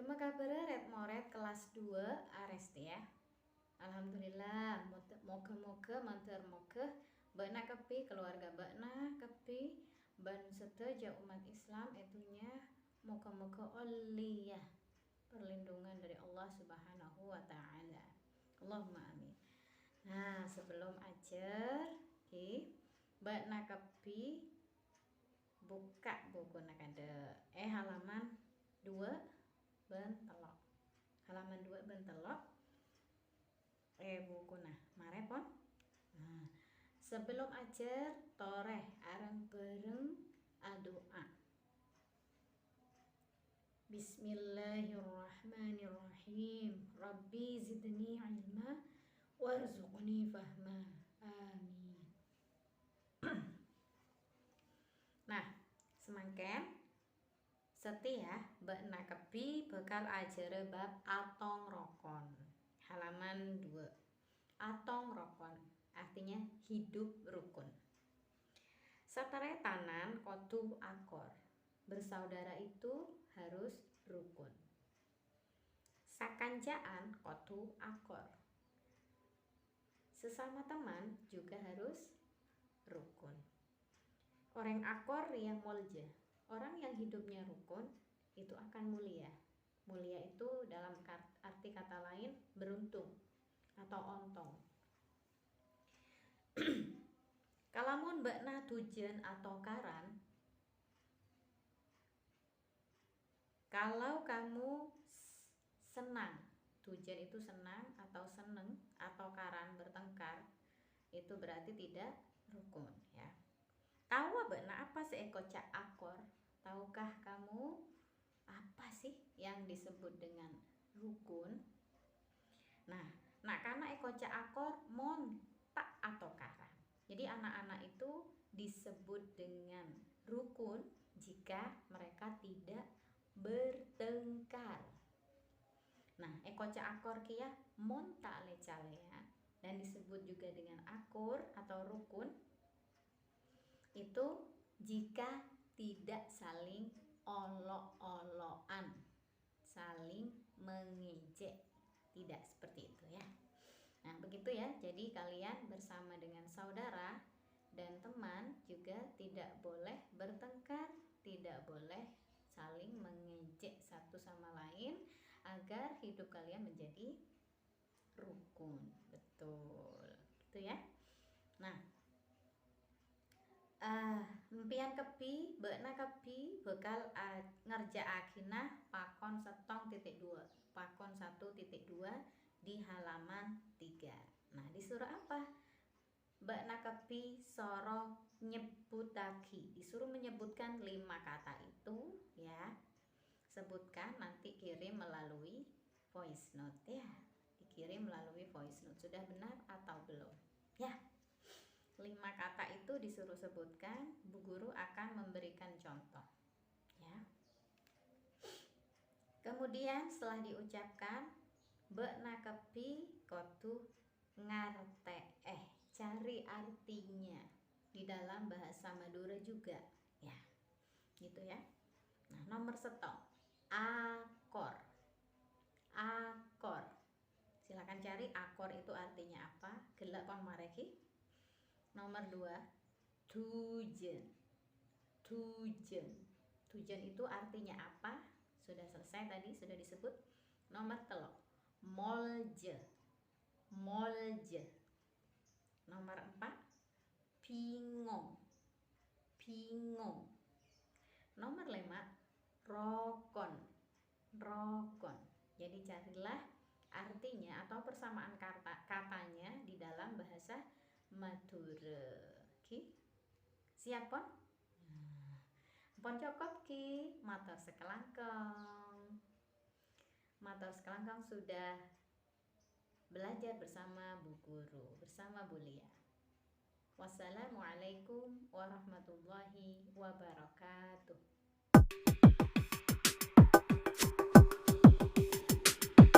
Cuma kabar red moret kelas 2 aresti ya. Alhamdulillah, moga-moga mantar moga bana kepi keluarga bana kepi ban seteja umat Islam itunya moga-moga oli ya perlindungan dari Allah Subhanahu wa taala. Allahumma amin. Nah, sebelum ajar bana kepi buka buku nakade halaman 2 bentelok. Halaman 2 bentelok buku nah marepon. Nah, sebelum ajar toreh areng bareng doa. Bismillahirrahmanirrahim. Rabbi zidni ilma warzuqni fahma. Amin. Nah, semangken setia bana kepi bekal ajare bab atong rokon. Halaman 2. Atong rokon artinya hidup rukun. Satare tanan kotu akor. Bersaudara itu harus rukun. Sakanjaan kotu akor. Sesama teman juga harus rukun. Orang akor yang mulja. Orang yang hidupnya rukun itu akan mulia. Mulia itu dalam arti kata lain beruntung atau ontong. Kalamun bakna tujen atau karan, kalau kamu senang, tujen itu senang atau seneng, atau karan bertengkar, itu berarti tidak rukun ya. Tahu bakna apa sih kocak akor? Tahukah kamu apa sih yang disebut dengan rukun? Nah karena ekocak akor montak atau karan. Jadi anak-anak itu disebut dengan rukun jika mereka tidak bertengkar. Nah, ekocak akor kia montak lecalea dan disebut juga dengan akor atau rukun itu jika tidak saling olok-olokan, saling mengejek, tidak seperti itu ya. Nah begitu ya, jadi kalian bersama dengan saudara dan teman juga tidak boleh bertengkar, tidak boleh saling mengejek satu sama lain agar hidup kalian menjadi rukun. Betul gitu ya. Nah mpian kepi bekna kepi bekal ngerjaakina pakon 1.2 pakon 1.2 di halaman 3. Nah disuruh apa? Bekna kepi soro nyebutaki, disuruh menyebutkan 5 kata itu ya. Sebutkan, nanti kirim melalui voice note ya. Dikirim melalui voice note. Sudah benar atau belum? Ya. 5 kata itu disuruh sebutkan, Bu Guru akan memberikan contoh ya. Kemudian setelah diucapkan bekna kepi kotu ngarte cari artinya di dalam bahasa Madura juga ya. Gitu ya. Nah, nomor 1 akor. Akor. Silakan cari akor itu artinya apa? Gelak pang mareki. Nomor 2 tujen. Tujen. Tujen itu artinya apa? Sudah selesai tadi, sudah disebut. Nomor 3 molje. Molje. Nomor 4 pingong. Pingong. Nomor 5 rokon. Rokon. Jadi carilah artinya atau persamaan katanya di dalam bahasa Madura. Ki siap pon? Pon cokop ki matur sekelangkong. Matur sekelangkong sudah belajar bersama Bu Guru, bersama Bu Lia. Wassalamualaikum warahmatullahi wabarakatuh.